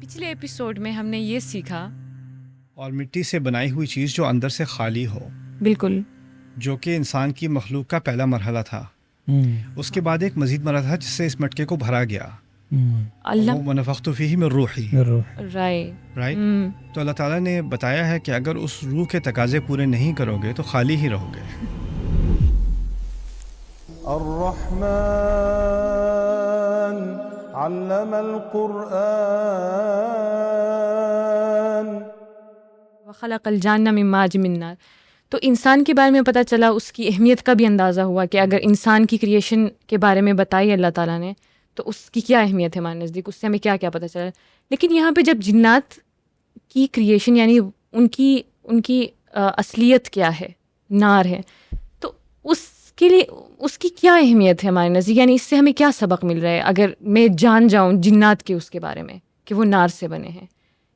پچھلے ایپیسوڈ میں ہم نے یہ سیکھا، اور مٹی سے بنائی ہوئی چیز جو اندر سے خالی ہو، بالکل، جو کہ انسان کی مخلوق کا پہلا مرحلہ تھا. اس کے بعد ایک مزید مرحلہ تھا جس سے اس مٹکے کو بھرا گیا. اللہ وَنَفَخْتُ فِيهِ مِن رُوحِي، رائٹ. تو اللہ تعالیٰ نے بتایا ہے کہ اگر اس روح کے تقاضے پورے نہیں کرو گے تو خالی ہی رہو گے. الرحمن علم القرآن. وخلق الجان من مارج من نار. تو انسان کے بارے میں پتہ چلا، اس کی اہمیت کا بھی اندازہ ہوا کہ اگر انسان کی کریشن کے بارے میں بتائی اللہ تعالیٰ نے تو اس کی کیا اہمیت ہے ہمارے نزدیک، اس سے ہمیں کیا کیا پتہ چلا. لیکن یہاں پہ جب جنات کی کریشن یعنی ان کی اصلیت کیا ہے، نار ہے، تو اس کے لیے اس کی کیا اہمیت ہے ہمارے نزدیک، یعنی اس سے ہمیں کیا سبق مل رہا ہے اگر میں جان جاؤں جنات کے اس کے بارے میں کہ وہ نار سے بنے ہیں.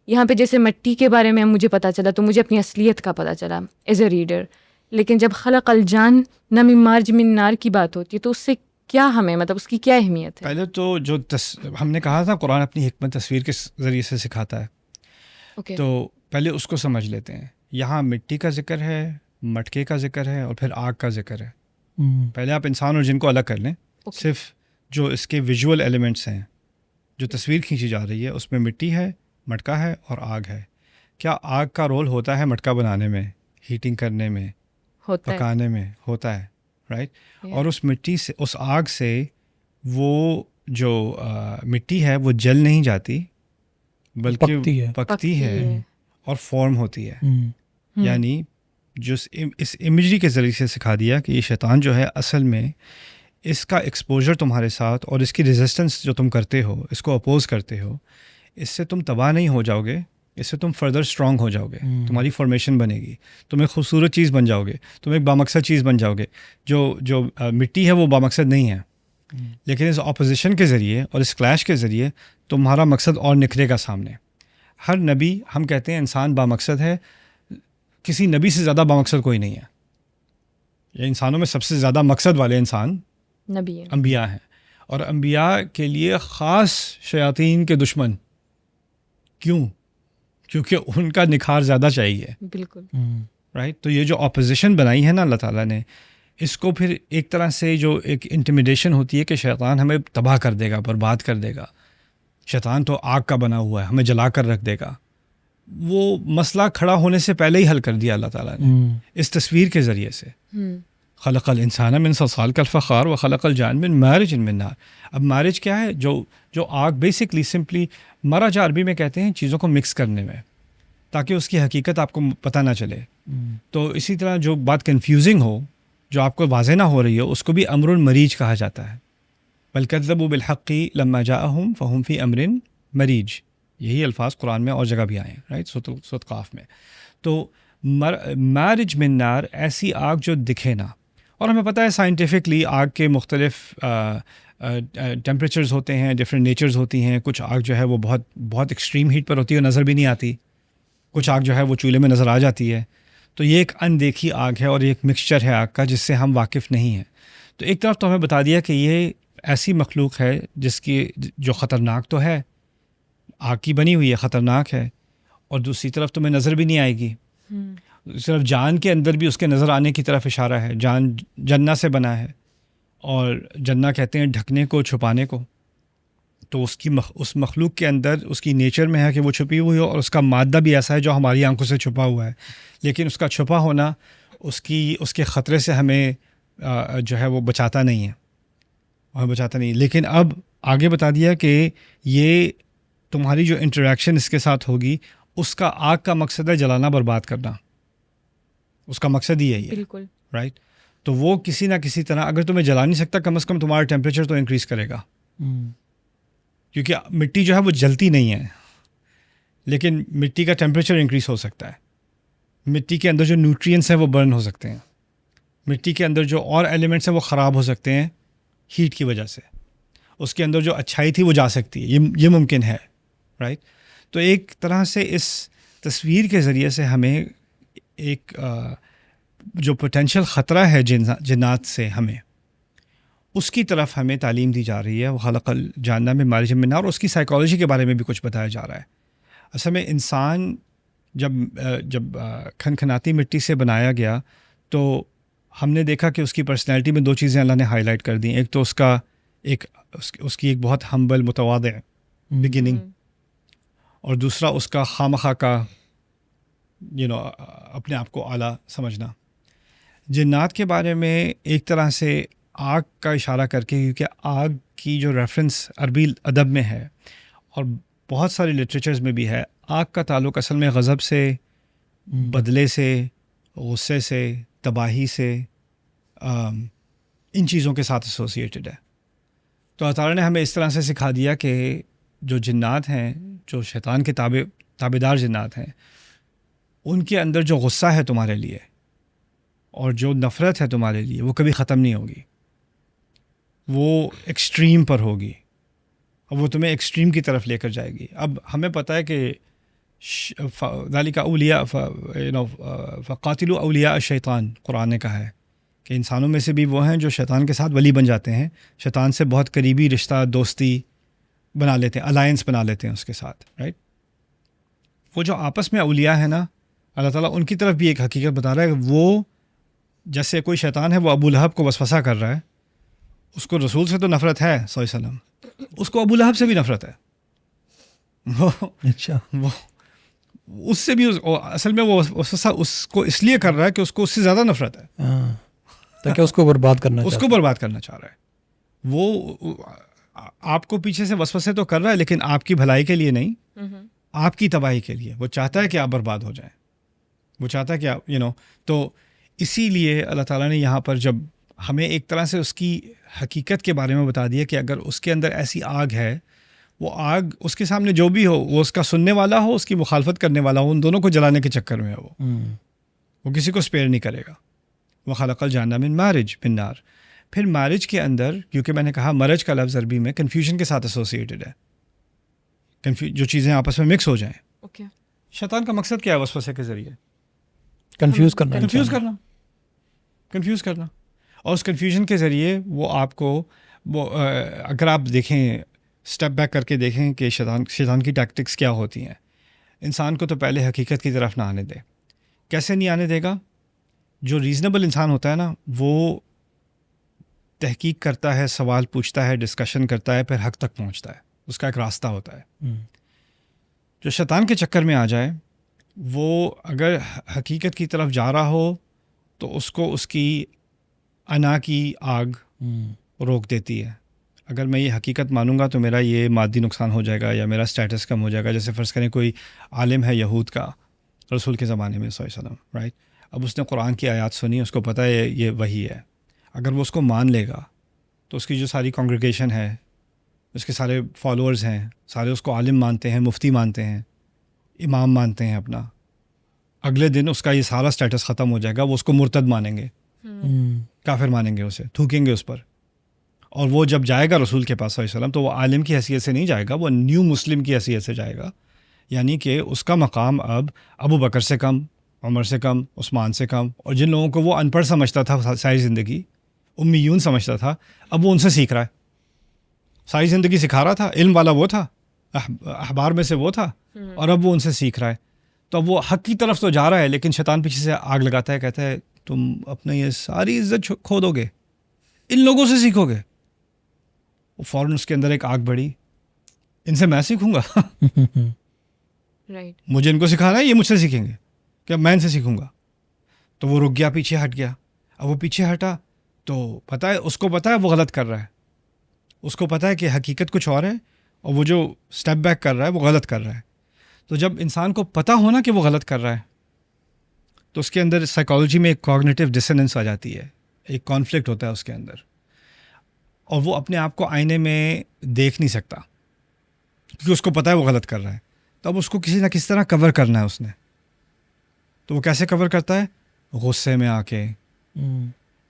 یہاں پہ جیسے مٹی کے بارے میں مجھے پتہ چلا تو مجھے اپنی اصلیت کا پتہ چلا ایز اے ریڈر. لیکن جب خلق الجان من مارج من نار کی بات ہوتی ہے تو اس سے کیا ہمیں مطلب اس کی کیا اہمیت ہے؟ پہلے تو جو ہم نے کہا تھا قرآن اپنی حکمت تصویر کے ذریعے سے سکھاتا ہے، تو پہلے اس کو سمجھ لیتے ہیں. یہاں مٹی کا ذکر ہے، مٹکے کا ذکر ہے، اور پھر آگ کا ذکر ہے. پہلے آپ انسان اور جن کو الگ کر لیں. صرف جو اس کے ویژول ایلیمنٹس ہیں، جو تصویر کھینچی جا رہی ہے، اس میں مٹی ہے، مٹکا ہے اور آگ ہے. کیا آگ کا رول ہوتا ہے مٹکا بنانے میں، ہیٹنگ کرنے میں، پکانے میں؟ ہوتا ہے، رائٹ. اور اس مٹی سے، اس آگ سے وہ جو مٹی ہے وہ جل نہیں جاتی بلکہ پکتی ہے اور فارم ہوتی ہے. یعنی جو اس امیجری کے ذریعے سے سکھا دیا کہ یہ شیطان جو ہے اصل میں اس کا ایکسپوجر تمہارے ساتھ اور اس کی ریزسٹنس جو تم کرتے ہو، اس کو اپوز کرتے ہو، اس سے تم تباہ نہیں ہو جاؤ گے، اس سے تم فردر اسٹرانگ ہو جاؤ گے. تمہاری فارمیشن بنے گی، تم ایک خوبصورت چیز بن جاؤ گے، تم ایک بامقصد چیز بن جاؤ گے. جو مٹی ہے وہ بامقصد نہیں ہے، لیکن اس اپوزیشن کے ذریعے اور اس کلیش کے ذریعے تمہارا مقصد اور نکھرے گا سامنے. ہر نبی، ہم کہتے ہیں انسان بامقصد ہے، کسی نبی سے زیادہ بامقصد کوئی نہیں ہے. یہ انسانوں میں سب سے زیادہ مقصد والے انسان نبی ہیں، انبیاء ہیں. اور انبیاء کے لیے خاص شیاطین کے دشمن. کیوں؟ کیونکہ ان کا نکھار زیادہ چاہیے. بالکل، رائٹ. تو یہ جو اپوزیشن بنائی ہے نا اللہ تعالیٰ نے، اس کو پھر ایک طرح سے جو ایک انٹیمیڈیشن ہوتی ہے کہ شیطان ہمیں تباہ کر دے گا، برباد کر دے گا. شیطان تو آگ کا بنا ہوا ہے، ہمیں جلا کر رکھ دے گا. وہ مسئلہ کھڑا ہونے سے پہلے ہی حل کر دیا اللہ تعالیٰ نے اس تصویر کے ذریعے سے. خلق الانسان من صلصال کالفخار وخلق الجان من مارج من نار. اب مارج کیا ہے؟ جو آگ بیسکلی سمپلی مرج عربی میں کہتے ہیں چیزوں کو مکس کرنے میں، تاکہ اس کی حقیقت آپ کو پتہ نہ چلے. تو اسی طرح جو بات کنفیوزنگ ہو، جو آپ کو واضح نہ ہو رہی ہو، اس کو بھی امر مریج کہا جاتا ہے. بل کذبوا بالحق لما جاءهم فهم في امر مریج. یہی الفاظ قرآن میں اور جگہ بھی آئے ہیں، رائٹ، سورۃ قاف میں. تو مارج من نار، ایسی آگ جو دکھے نا. اور ہمیں پتہ ہے سائنٹیفکلی آگ کے مختلف ٹیمپریچرز ہوتے ہیں، ڈفرینٹ نیچرز ہوتی ہیں. کچھ آگ جو ہے وہ بہت بہت ایکسٹریم ہیٹ پر ہوتی ہے، نظر بھی نہیں آتی. کچھ آگ جو ہے وہ چولہے میں نظر آ جاتی ہے. تو یہ ایک اندیکھی آگ ہے اور یہ ایک مکسچر ہے آگ کا جس سے ہم واقف نہیں ہیں. تو ایک طرف تو ہمیں بتا دیا کہ یہ ایسی مخلوق ہے جس کی جو خطرناک تو ہے، آگ کی بنی ہوئی ہے، خطرناک ہے، اور دوسری طرف تمہیں نظر بھی نہیں آئے گی. صرف جان کے اندر بھی اس کے نظر آنے کی طرف اشارہ ہے. جان جنہ سے بنا ہے، اور جنہ کہتے ہیں ڈھکنے کو، چھپانے کو. تو اس مخلوق کے اندر اس کی نیچر میں ہے کہ وہ چھپی ہوئی ہو، اور اس کا مادہ بھی ایسا ہے جو ہماری آنکھوں سے چھپا ہوا ہے. لیکن اس کا چھپا ہونا اس کے خطرے سے ہمیں جو ہے وہ بچاتا نہیں ہے، لیکن اب آگے بتا دیا کہ یہ تمہاری جو انٹریکشن اس کے ساتھ ہوگی، اس کا آگ کا مقصد ہے جلانا، برباد کرنا. اس کا مقصد ہی یہی ہے، بالکل، رائٹ. تو وہ کسی نہ کسی طرح، اگر تمہیں جلا نہیں سکتا، کم از کم تمہارا ٹیمپریچر تو انکریز کرے گا. کیونکہ مٹی جو ہے وہ جلتی نہیں ہے، لیکن مٹی کا ٹیمپریچر انکریز ہو سکتا ہے. مٹی کے اندر جو نیوٹرینس ہیں وہ برن ہو سکتے ہیں. مٹی کے اندر جو اور ایلیمنٹس ہیں وہ خراب ہو سکتے ہیں ہیٹ کی وجہ سے. اس کے اندر جو اچھائی تھی وہ جا سکتی ہے، یہ ممکن ہے، رائٹ. تو ایک طرح سے اس تصویر کے ذریعے سے ہمیں ایک جو پوٹینشیل خطرہ ہے جنات سے، ہمیں اس کی طرف ہمیں تعلیم دی جا رہی ہے. وہ خلق الجان من مارج من نار، اور اس کی سائیکالوجی کے بارے میں بھی کچھ بتایا جا رہا ہے اصل میں انسان جب کھنکھناتی مٹی سے بنایا گیا تو ہم نے دیکھا کہ اس کی پرسنالٹی میں 2 چیزیں اللہ نے ہائی لائٹ کر دیں. ایک تو اس کی ایک بہت ہمبل متواضع بگننگ, اور دوسرا اس کا خامخواہ کا اپنے آپ کو اعلیٰ سمجھنا. جنات کے بارے میں ایک طرح سے آگ کا اشارہ کر کے, کیونکہ آگ کی جو ریفرنس عربی ادب میں ہے اور بہت سارے لٹریچرز میں بھی ہے, آگ کا تعلق اصل میں غضب سے, بدلے سے, غصے سے, تباہی سے, ان چیزوں کے ساتھ ایسوسیٹڈ ہے. تو اللہ تعالیٰ نے ہمیں اس طرح سے سکھا دیا کہ جو جنات ہیں, جو شیطان کے تابع دار جنات ہیں, ان کے اندر جو غصہ ہے تمہارے لیے اور جو نفرت ہے تمہارے لیے, وہ کبھی ختم نہیں ہوگی, وہ ایکسٹریم پر ہوگی, اور وہ تمہیں ایکسٹریم کی طرف لے کر جائے گی. اب ہمیں پتہ ہے کہ ذالک اولیاء فقاتلوا اولیاء الشیطان, قرآن نے کہا ہے کہ انسانوں میں سے بھی وہ ہیں جو شیطان کے ساتھ ولی بن جاتے ہیں, شیطان سے بہت قریبی رشتہ دوستی بنا لیتے ہیں, الائنس بنا لیتے ہیں اس کے ساتھ, رائٹ. وہ جو آپس میں اولیاء ہیں نا, اللہ تعالیٰ ان کی طرف بھی ایک حقیقت بتا رہا ہے کہ وہ جیسے کوئی شیطان ہے, وہ ابو لہب کو وسوسہ کر رہا ہے, اس کو رسول سے تو نفرت ہے صلی اللہ علیہ وسلم, اس کو ابو لہب سے بھی نفرت ہے. وہ اس سے بھی اصل میں وہ وسوسہ اس کو اس لیے کر رہا ہے کہ اس کو اس سے زیادہ نفرت ہے, تاکہ اس کو برباد کرنا چاہ رہا ہے. وہ آپ کو پیچھے سے وسوسے تو کر رہا ہے, لیکن آپ کی بھلائی کے لیے نہیں, آپ کی تباہی کے لیے. وہ چاہتا ہے کہ آپ برباد ہو جائیں, وہ چاہتا ہے کہ آپ تو اسی لیے اللہ تعالیٰ نے یہاں پر جب ہمیں ایک طرح سے اس کی حقیقت کے بارے میں بتا دیا کہ اگر اس کے اندر ایسی آگ ہے, وہ آگ اس کے سامنے جو بھی ہو, وہ اس کا سننے والا ہو, اس کی مخالفت کرنے والا ہو, ان دونوں کو جلانے کے چکر میں ہے. وہ کسی کو اسپیئر نہیں کرے گا. وَخَلَقَ الْجَانَّ مِن مَارِجٍ مِن نَار. پھر مارج کے اندر, کیونکہ میں نے کہا مرج کا لفظ عربی میں کنفیوژن کے ساتھ ایسوسیٹڈ ہے, جو چیزیں آپس میں مکس ہو جائیں. شیطان کا مقصد کیا ہے وسوسے کے ذریعے؟ کنفیوز کرنا. اور اس کنفیوژن کے ذریعے وہ آپ کو اگر آپ دیکھیں, اسٹیپ بیک کر کے دیکھیں کہ شیطان کی ٹیکٹکس کیا ہوتی ہیں. انسان کو تو پہلے حقیقت کی طرف نہ آنے دے. کیسے نہیں آنے دے گا؟ جو ریزنیبل انسان ہوتا ہے نا, وہ تحقیق کرتا ہے, سوال پوچھتا ہے, ڈسکشن کرتا ہے, پھر حق تک پہنچتا ہے. اس کا ایک راستہ ہوتا ہے. جو شیطان کے چکر میں آ جائے, وہ اگر حقیقت کی طرف جا رہا ہو تو اس کو اس کی انا کی آگ روک دیتی ہے. اگر میں یہ حقیقت مانوں گا تو میرا یہ مادی نقصان ہو جائے گا یا میرا اسٹیٹس کم ہو جائے گا. جیسے فرض کریں کوئی عالم ہے یہود کا رسول کے زمانے میں صلی اللہ علیہ وسلم, رائٹ. اب اس نے قرآن کی آیات سنی, اس کو پتہ ہے یہ وحی ہے. اگر وہ اس کو مان لے گا تو اس کی جو ساری کانگریگیشن ہے, اس کے سارے فالوورز ہیں, سارے اس کو عالم مانتے ہیں, مفتی مانتے ہیں, امام مانتے ہیں اپنا. اگلے دن اس کا یہ سارا اسٹیٹس ختم ہو جائے گا. وہ اس کو مرتد مانیں گے, کافر مانیں گے, اسے تھوکیں گے اس پر. اور وہ جب جائے گا رسول کے پاس صلی اللہ علیہ وسلم تو وہ عالم کی حیثیت سے نہیں جائے گا, وہ نیو مسلم کی حیثیت سے جائے گا. یعنی کہ اس کا مقام اب ابو بکر سے کم, عمر سے کم, عثمان سے کم. اور جن لوگوں کو وہ ان پڑھ سمجھتا تھا ساری زندگی, امیون سمجھتا تھا, اب وہ ان سے سیکھ رہا ہے. ساری زندگی سکھا رہا تھا, علم والا وہ تھا, احبار میں سے وہ تھا, اور اب وہ ان سے سیکھ رہا ہے. تو اب وہ حق کی طرف تو جا رہا ہے, لیکن شیطان پیچھے سے آگ لگاتا ہے, کہتا ہے تم اپنے یہ ساری عزت کھو دو گے, ان لوگوں سے سیکھو گے. وہ فوراً اس کے اندر ایک آگ بڑھی, ان سے میں سیکھوں گا, مجھے ان کو سکھانا ہے, یہ مجھ سے سیکھیں گے, کیا میں ان سے سیکھوں گا. تو وہ رک گیا, پیچھے ہٹ گیا. اب وہ پیچھے ہٹا تو پتہ ہے, اس کو پتہ ہے وہ غلط کر رہا ہے, اس کو پتہ ہے کہ حقیقت کچھ اور ہے, اور وہ جو اسٹیپ بیک کر رہا ہے وہ غلط کر رہا ہے. تو جب انسان کو پتہ ہونا کہ وہ غلط کر رہا ہے تو اس کے اندر سائیکالوجی میں ایک کوگنیٹیو ڈسننس آ جاتی ہے, ایک کانفلکٹ ہوتا ہے اس کے اندر, اور وہ اپنے آپ کو آئینے میں دیکھ نہیں سکتا کیونکہ اس کو پتہ ہے وہ غلط کر رہا ہے. تو اب اس کو کسی نہ کسی طرح کور کرنا ہے اس نے. تو وہ کیسے کور کرتا ہے؟ غصے میں آ کے,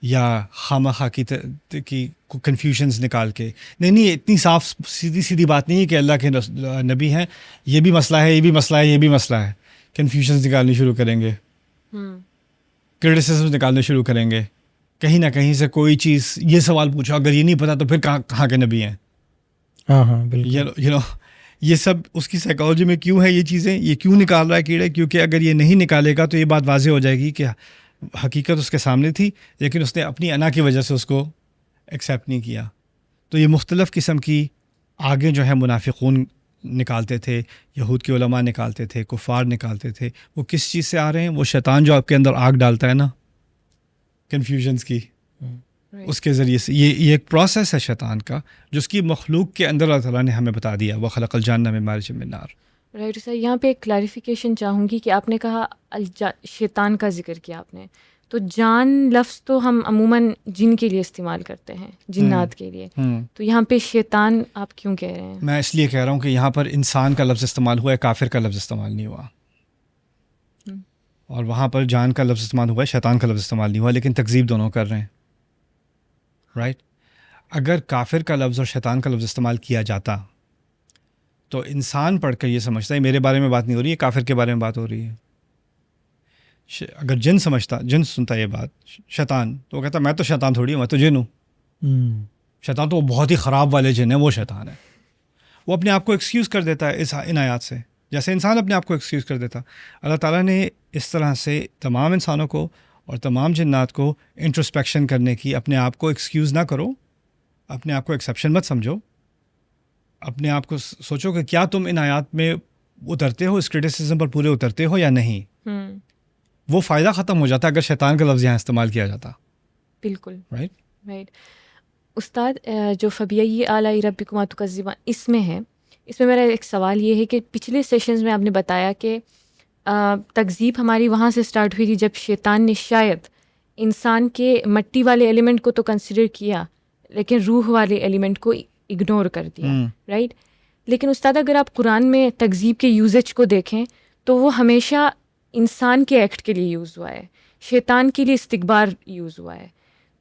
یا خامخواہ کی کنفیوژنز نکال کے. نہیں, اتنی صاف سیدھی بات نہیں ہے کہ اللہ کے نبی ہیں, یہ بھی مسئلہ ہے, یہ بھی مسئلہ ہے, یہ بھی مسئلہ ہے. کنفیوژنز نکالنی شروع کریں گے, کرٹیسزم نکالنے شروع کریں گے. کہیں نہ کہیں سے کوئی چیز, یہ سوال پوچھو, اگر یہ نہیں پتا تو پھر کہاں کے نبی ہیں. یہ سب اس کی سائیکالوجی میں کیوں ہے یہ چیزیں, یہ کیوں نکال رہا ہے کیڑے, کیونکہ اگر یہ نہیں نکالے گا تو یہ بات واضح ہو جائے گی کہ حقیقت اس کے سامنے تھی لیکن اس نے اپنی انا کی وجہ سے اس کو ایکسیپٹ نہیں کیا. تو یہ مختلف قسم کی آگے جو ہے منافقون نکالتے تھے, یہود کے علماء نکالتے تھے, کفار نکالتے تھے. وہ کس چیز سے آ رہے ہیں؟ وہ شیطان جو آپ کے اندر آگ ڈالتا ہے نا کنفیوژنس کی, اس کے ذریعے سے. یہ ایک پروسیس ہے شیطان کا جو اس کی مخلوق کے اندر اللہ تعالیٰ نے ہمیں بتا دیا. وہ خلق الجان من مارج من نار. رائٹ سر, یہاں پہ ایک کلیریفیکیشن چاہوں گی کہ آپ نے کہا شیطان کا ذکر کیا آپ نے, تو جان لفظ تو ہم عموماً جن کے لیے استعمال کرتے ہیں, جنات کے لیے, تو یہاں پہ شیطان آپ کیوں کہہ رہے ہیں؟ میں اس لیے کہہ رہا ہوں کہ یہاں پر انسان کا لفظ استعمال ہوا ہے, کافر کا لفظ استعمال نہیں ہوا. اور وہاں پر جان کا لفظ استعمال ہوا ہے, شیطان کا لفظ استعمال نہیں ہوا, لیکن تکذیب دونوں کر رہے ہیں. رائٹ. اگر کافر کا لفظ اور شیطان کا لفظ استعمال کیا جاتا تو انسان پڑھ کر یہ سمجھتا ہے میرے بارے میں بات نہیں ہو رہی ہے, کافر کے بارے میں بات ہو رہی ہے. اگر جن سنتا یہ بات شیطان, تو وہ کہتا میں تو شیطان تھوڑی ہوں, میں تو جن ہوں. شیطان تو وہ بہت ہی خراب والے جن ہیں, وہ شیطان ہے. وہ اپنے آپ کو ایکسکیوز کر دیتا ہے ان آیات سے, جیسے انسان اپنے آپ کو ایکسکیوز کر دیتا. اللہ تعالیٰ نے اس طرح سے تمام انسانوں کو اور تمام جنات کو انٹروسپیکشن کرنے کی, اپنے آپ کو ایکسکیوز نہ کرو, اپنے آپ کو ایکسیپشن مت سمجھو, اپنے آپ کو سوچو کہ کیا تم ان آیات میں اترتے ہو, اس کرٹیسزم پر پورے اترتے ہو یا نہیں. وہ فائدہ ختم ہو جاتا ہے اگر شیطان کا لفظ یہاں استعمال کیا جاتا. بالکل رائٹ. استاد, جو فبیئی آلاء ربکما تکذبان اس میں ہے, اس میں میرا ایک سوال یہ ہے کہ پچھلے سیشنز میں آپ نے بتایا کہ تکذیب ہماری وہاں سے سٹارٹ ہوئی تھی جب شیطان نے شاید انسان کے مٹی والے ایلیمنٹ کو تو کنسیڈر کیا لیکن روح والے ایلیمنٹ کو اگنور کر دیا. رائٹ. لیکن استاد اگر آپ قرآن میں تکذیب کے یوزیج کو دیکھیں تو وہ ہمیشہ انسان کے ایکٹ کے لیے یوز ہوا ہے, شیطان کے لیے استکبار یوز ہوا ہے.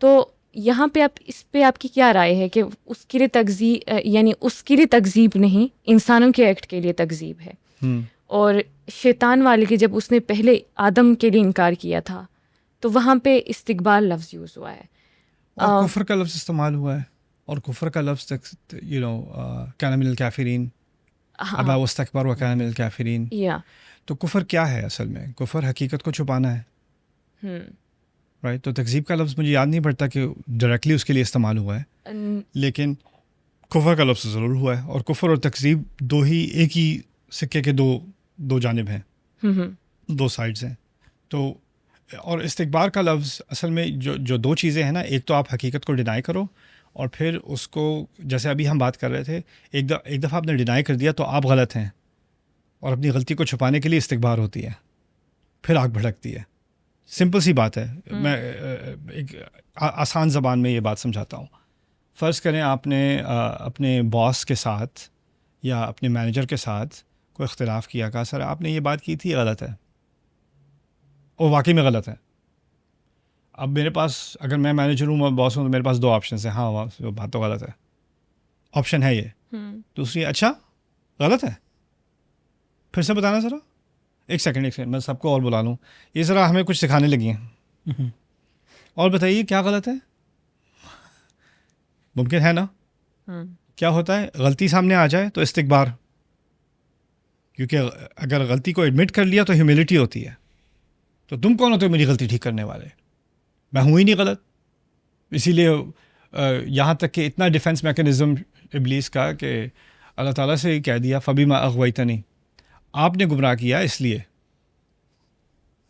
تو یہاں پہ اس پہ آپ کی کیا رائے ہے کہ اس کے لیے تکذیب, یعنی اس کے لیے تکذیب نہیں, انسانوں کے ایکٹ کے لیے تکذیب ہے, اور شیطان والے کے جب اس نے پہلے آدم کے لیے انکار کیا تھا تو وہاں پہ استکبار لفظ یوز ہوا ہے, اور کفر کا لفظ استعمال ہوا ہے, اور کفر کا لفظ کان من الکافرین, ابا واستکبر وکان من الکافرین. تو کفر کیا ہے اصل میں؟ کفر حقیقت کو چھپانا ہے. رائٹ. تو تکذیب کا لفظ مجھے یاد نہیں پڑتا کہ ڈائریکٹلی اس کے لیے استعمال ہوا ہے, لیکن کفر کا لفظ ضرور ہوا ہے. اور کفر اور تکذیب ایک ہی سکے کے دو جانب ہیں, دو سائڈز ہیں. تو اور استکبار کا لفظ اصل میں جو دو چیزیں ہیں نا, ایک تو آپ حقیقت کو ڈینائی کرو, اور پھر اس کو جیسے ابھی ہم بات کر رہے تھے, ایک دفعہ آپ نے ڈینائی کر دیا تو آپ غلط ہیں, اور اپنی غلطی کو چھپانے کے لیے استکبار ہوتی ہے, پھر آگ بھڑکتی ہے. سمپل سی بات ہے. میں ایک آسان زبان میں یہ بات سمجھاتا ہوں. فرض کریں آپ نے اپنے باس کے ساتھ یا اپنے مینیجر کے ساتھ کوئی اختلاف کیا, کہا سر آپ نے یہ بات کی تھی غلط ہے, اور واقعی میں غلط ہے. اب میرے پاس, اگر میں مینیجر ہوں, میں باس ہوں, تو میرے پاس دو آپشنس ہیں. ہاں بات تو غلط ہے, آپشن ہے یہ. دوسری, اچھا غلط ہے, پھر سے بتانا ذرا, ایک سیکنڈ میں سب کو اور بلا لوں, یہ ذرا ہمیں کچھ سکھانے لگی ہیں, اور بتائیے کیا غلط ہے. ممکن ہے نا. کیا ہوتا ہے, غلطی سامنے آ جائے تو استکبار, کیونکہ اگر غلطی کو ایڈمٹ کر لیا تو ہیوملٹی ہوتی ہے. تو تم کون ہوتے ہو میری غلطی ٹھیک کرنے والے, میں ہوں ہی نہیں غلط. اسی لیے یہاں تک کہ اتنا ڈیفینس میکینزم ابلیس کا کہ اللہ تعالیٰ سے کہہ دیا فبیما اغویتنی, آپ نے گمراہ کیا اس لیے,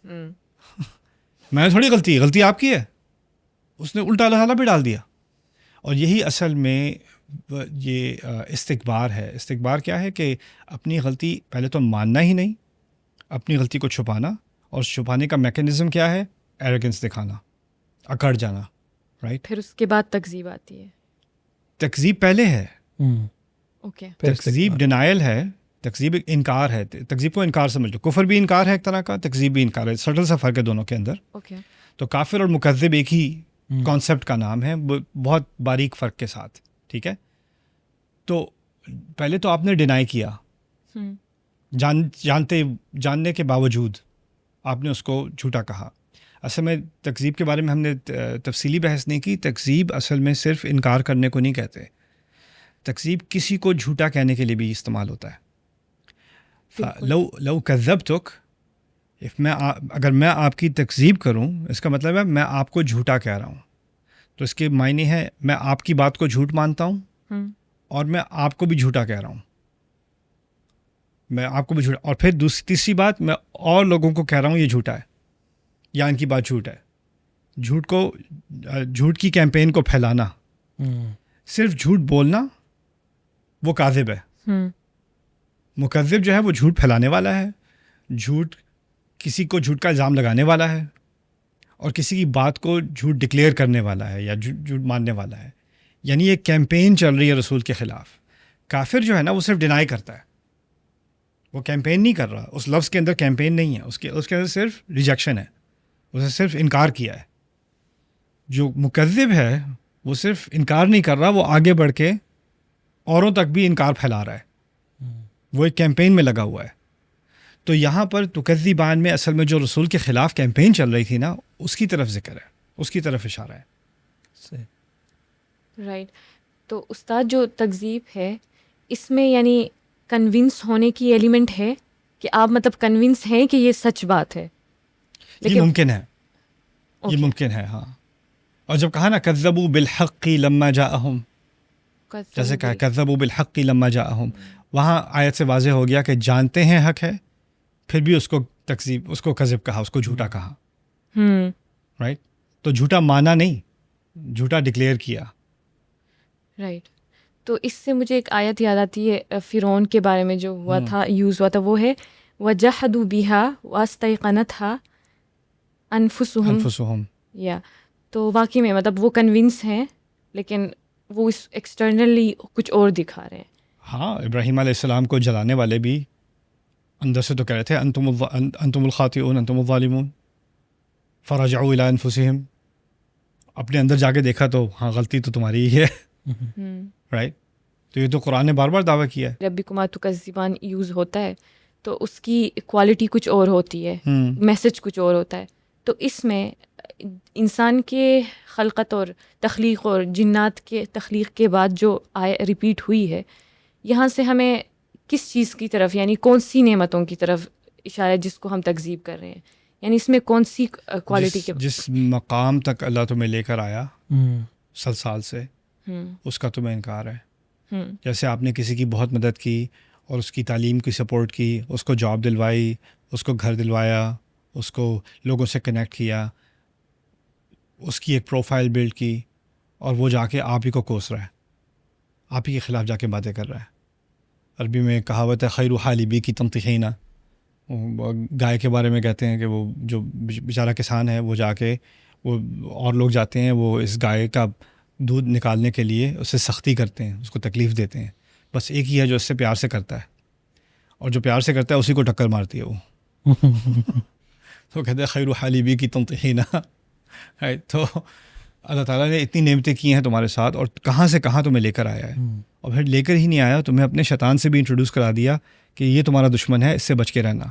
میں نے تھوڑی غلطی آپ کی ہے, اس نے الٹا اللہ تعالیٰ بھی ڈال دیا. اور یہی اصل میں یہ استکبار ہے. استکبار کیا ہے کہ اپنی غلطی پہلے تو ماننا ہی نہیں, اپنی غلطی کو چھپانا, اور چھپانے کا میکینزم کیا ہے, ایروگنس دکھانا, اکڑ جانا. رائٹ. پھر اس کے بعد تکذیب آتی ہے. تکذیب پہلے ہے. اوکے. تکذیب ڈینائل ہے, تکذیب انکار ہے. تکذیب کو انکار سمجھ لو, کفر بھی انکار ہے ایک طرح کا, تکذیب بھی انکار ہے. سٹل سا فرق ہے دونوں کے اندر. اوکے. تو کافر اور مکذب ایک ہی کانسیپٹ کا نام ہے, بہت باریک فرق کے ساتھ. ٹھیک ہے. تو پہلے تو آپ نے ڈینائی کیا, جاننے کے باوجود آپ نے اس کو جھوٹا کہا. اصل میں تکذیب کے بارے میں ہم نے تفصیلی بحث نہیں کی. تکذیب اصل میں صرف انکار کرنے کو نہیں کہتے, تکذیب کسی کو جھوٹا کہنے کے لیے بھی استعمال ہوتا ہے. لو کذبتک، اگر میں آپ کی تکذیب کروں، اس کا مطلب ہے میں آپ کو جھوٹا کہہ رہا ہوں، تو اس کے معنی ہے میں آپ کی بات کو جھوٹ مانتا ہوں اور میں آپ کو بھی جھوٹا کہہ رہا ہوں، میں آپ کو بھی جھوٹا، اور پھر تیسری بات میں اور لوگوں کو کہہ رہا ہوں یہ جھوٹا ہے یا ان کی بات جھوٹ ہے. جھوٹ کی کیمپین کو پھیلانا، صرف جھوٹ بولنا وہ کاذب ہے. مکذب جو ہے وہ جھوٹ پھیلانے والا ہے، کسی کو جھوٹ کا الزام لگانے والا ہے، اور کسی کی بات کو جھوٹ ڈکلیئر کرنے والا ہے یا جھوٹ ماننے والا ہے. یعنی ایک کیمپین چل رہی ہے رسول کے خلاف. کافر جو ہے نا وہ صرف ڈینائی کرتا ہے، وہ کیمپین نہیں کر رہا. اس لفظ کے اندر کیمپین نہیں ہے، اس کے اندر صرف ریجیکشن ہے، اسے صرف انکار کیا ہے. جو مکذب ہے وہ صرف انکار نہیں کر رہا، وہ آگے بڑھ کے اوروں تک بھی انکار پھیلا رہا ہے، وہ ایک کیمپین میں لگا ہوا ہے. تو یہاں پر تکذبان میں اصل میں جو رسول کے خلاف کیمپین چل رہی تھی نا، اس کی طرف ذکر ہے، اس کی طرف اشارہ ہے. رائٹ. تو استاد جو تکذیب ہے اس میں یعنی کنونس ہونے کی ایلیمنٹ ہے کہ آپ مطلب کنونس ہیں کہ یہ سچ بات ہے. یہ ممکن ہے، یہ ممکن ہے، ہاں. اور جب کہا نا کذبوا بالحق لما جاءہم، جیسے کہا کذبوا بالحق لما جاءہم، وہاں آیت سے واضح ہو گیا کہ جانتے ہیں حق ہے پھر بھی اس کو تکذیب، اس کو کذب کہا، اس کو جھوٹا کہا. رائٹ. تو جھوٹا مانا نہیں، جھوٹا ڈکلیئر کیا. رائٹ. تو اس سے مجھے ایک آیت یاد آتی ہے فرعون کے بارے میں جو ہوا تھا، یوز ہوا تھا، وہ ہے وَجَحَدُوا بِهَا وَاسْتَيْقَنَتْهَا أَنفُسُهُمْ. یا تو واقعی میں مطلب وہ کنونس ہیں لیکن وہ اس ایکسٹرنلی کچھ اور دکھا رہے ہیں. ہاں، ابراہیم علیہ السلام کو جلانے والے بھی اندر سے تو کہہ رہے تھے انتم الخاطئون انتم الظالمون فرجعوا الى انفسهم. اپنے اندر جا کے دیکھا تو ہاں غلطی تو تمہاری ہی ہے. رائٹ. تو یہ تو قرآن نے بار بار دعویٰ کیا ہے. ربکما تکذبان یوز ہوتا ہے تو اس کی کوالٹی کچھ اور ہوتی ہے، میسج کچھ اور ہوتا ہے. تو اس میں انسان کے خلقت اور تخلیق اور جنات کے تخلیق کے بعد جو ریپیٹ ہوئی ہے، یہاں سے ہمیں کس چیز کی طرف یعنی کون سی نعمتوں کی طرف اشارہ ہے جس کو ہم تکذیب کر رہے ہیں؟ یعنی اس میں کون سی کوالٹی کے جس مقام تک اللہ تمہیں لے کر آیا سلسال سے، اس کا تمہیں انکار ہے. جیسے آپ نے کسی کی بہت مدد کی اور اس کی تعلیم کی سپورٹ کی، اس کو جاب دلوائی، اس کو گھر دلوایا، اس کو لوگوں سے کنیکٹ کیا، اس کی ایک پروفائل بلڈ کی، اور وہ جا کے آپ ہی کو کوس رہا ہے، آپ ہی کے خلاف جا کے باتیں کر رہا ہے. عربی میں کہاوت ہے خیر حالبی کی تنطحینہ، گائے کے بارے میں کہتے ہیں کہ وہ جو بیچارہ کسان ہے وہ جا کے وہ اور لوگ جاتے ہیں، وہ اس گائے کا دودھ نکالنے کے لیے اس سے سختی کرتے ہیں، اس کو تکلیف دیتے ہیں. بس ایک ہی ہے جو اس سے پیار سے کرتا ہے، اور جو پیار سے کرتا ہے اسی کو ٹکر مارتی ہے وہ. تو کہتے ہیں خیر حالبی کی تنطحینہ. تو اللہ تعالیٰ نے اتنی نعمتیں کی ہیں تمہارے ساتھ، اور کہاں سے کہاں تمہیں لے کر آیا ہے، اور پھر لے کر ہی نہیں آیا، تمہیں اپنے شیطان سے بھی انٹروڈیوس کرا دیا کہ یہ تمہارا دشمن ہے، اس سے بچ کے رہنا.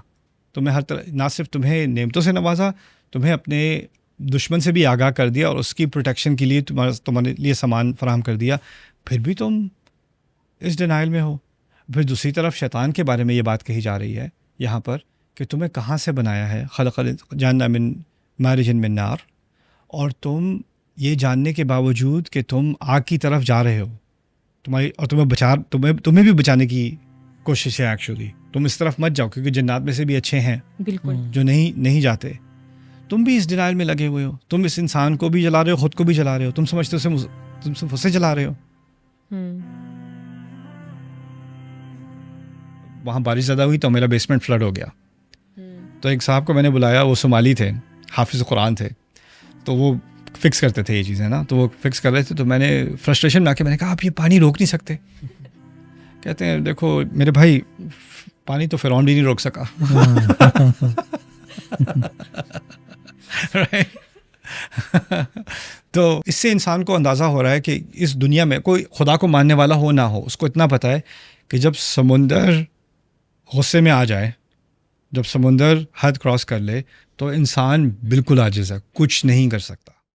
تمہیں ہر طرح نہ صرف تمہیں نعمتوں سے نوازا، تمہیں اپنے دشمن سے بھی آگاہ کر دیا، اور اس کی پروٹیکشن کے لیے تمہارے لیے سامان فراہم کر دیا، پھر بھی تم اس ڈینائل میں ہو. پھر دوسری طرف شیطان کے بارے میں یہ بات کہی جا رہی ہے یہاں پر کہ تمہیں کہاں سے بنایا ہے، خلق الجن من مارج من نار، اور تم یہ جاننے کے باوجود کہ تم آگ کی طرف جا رہے ہو، تمہاری اور تمہیں بھی بچانے کی کوشش ہے. ایکچولی تم اس طرف مت جاؤ، کیونکہ جنات میں سے بھی اچھے ہیں بالکل جو نہیں جاتے. تم بھی اس ڈینائل میں لگے ہوئے ہو، تم اس انسان کو بھی جلا رہے ہو، خود کو بھی جلا رہے ہو، تم سمجھتے ہو تم صرف اسے جلا رہے ہو. وہاں بارش زیادہ ہوئی تو میرا بیسمنٹ فلڈ ہو گیا. تو ایک صاحب کو میں نے بلایا، وہ صومالی تھے، حافظ قرآن تھے، تو وہ فکس کرتے تھے یہ چیزیں نا، تو وہ فکس کر رہے تھے. تو میں نے فرسٹریشن میں آ کے میں نے کہا آپ یہ پانی روک نہیں سکتے؟ کہتے ہیں دیکھو میرے بھائی، پانی تو فرعون بھی نہیں روک سکا. تو اس سے انسان کو اندازہ ہو رہا ہے کہ اس دنیا میں کوئی خدا کو ماننے والا ہو نہ ہو، اس کو اتنا پتہ ہے کہ جب سمندر غصے میں آ جائے، جب سمندر حد کراس کر لے، تو انسان بالکل عاجز ہے، کچھ نہیں کر سکتا.